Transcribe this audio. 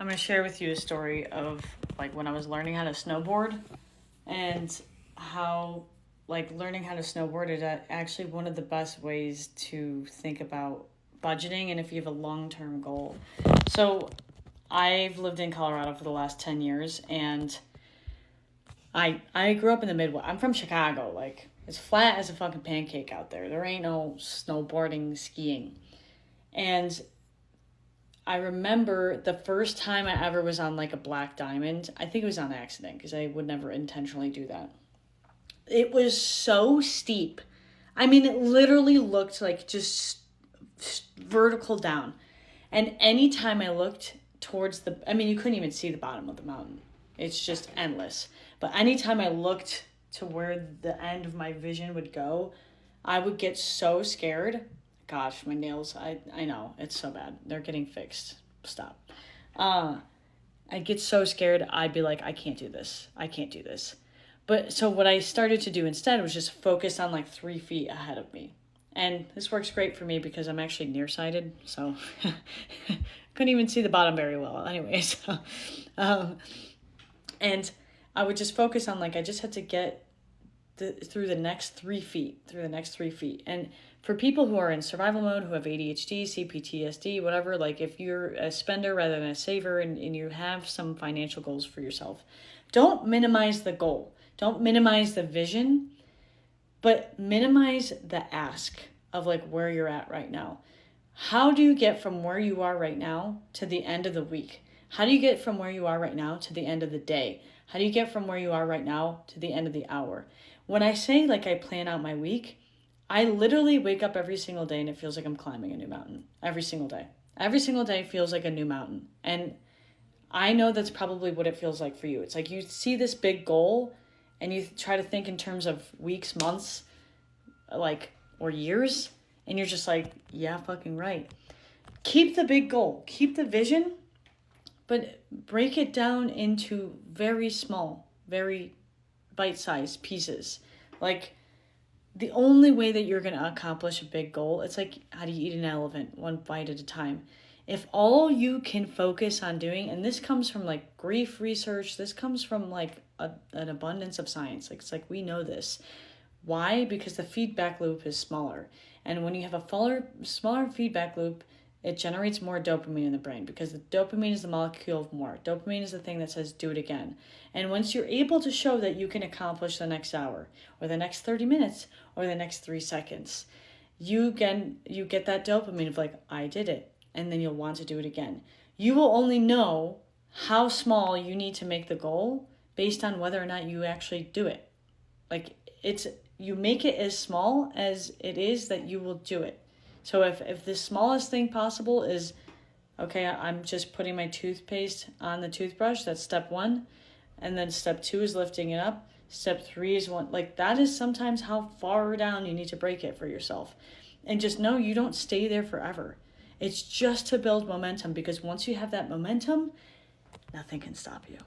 I'm going to share with you a story of like when I was learning how to snowboard and how like learning how to snowboard is actually one of the best ways to think about budgeting and if you have a long-term goal. So, I've lived in Colorado for the last 10 years and I grew up in the Midwest. I'm from Chicago. Like it's flat as a fucking pancake out there. There ain't no snowboarding, skiing. And I remember the first time I ever was on like a black diamond. I think it was on accident because I would never intentionally do that. It was so steep. I mean, it literally looked like just vertical down. And anytime I looked towards I mean, you couldn't even see the bottom of the mountain. It's just endless. But anytime I looked to where the end of my vision would go, I would get so scared. Gosh, my nails, I know, it's so bad. They're getting fixed. Stop. I get so scared, I'd be like, I can't do this. I can't do this. But so what I started to do instead was just focus on like 3 feet ahead of me. And this works great for me because I'm actually nearsighted, so couldn't even see the bottom very well. Anyways, and I would just focus on like I just had to get through the next 3 feet, And for people who are in survival mode, who have ADHD, CPTSD, whatever, like if you're a spender rather than a saver and you have some financial goals for yourself, don't minimize the goal. Don't minimize the vision, but minimize the ask of like where you're at right now. How do you get from where you are right now to the end of the week? How do you get from where you are right now to the end of the day? How do you get from where you are right now to the end of the hour? When I say like I plan out my week, I literally wake up every single day and it feels like I'm climbing a new mountain. Every single day. Every single day feels like a new mountain. And I know that's probably what it feels like for you. It's like you see this big goal and you try to think in terms of weeks, months, like, or years, and you're just like, yeah, fucking right. Keep the big goal, keep the vision, but break it down into very small, very bite-sized pieces. Like, the only way that you're going to accomplish a big goal, it's like, how do you eat an elephant? One bite at a time. If all you can focus on doing, and this comes from like grief research, this comes from like an abundance of science. Like it's like we know this. Why? Because the feedback loop is smaller. And when you have a smaller feedback loop, it generates more dopamine in the brain because the dopamine is the molecule of more. Dopamine is the thing that says do it again. And once you're able to show that you can accomplish the next hour or the next 30 minutes or the next 3 seconds, you get that dopamine of like, I did it. And then you'll want to do it again. You will only know how small you need to make the goal based on whether or not you actually do it. Like you make it as small as it is that you will do it. So if the smallest thing possible is, okay, I'm just putting my toothpaste on the toothbrush, that's step 1. And then step 2 is lifting it up. Step 3 is one, like that is sometimes how far down you need to break it for yourself. And just know you don't stay there forever. It's just to build momentum because once you have that momentum, nothing can stop you.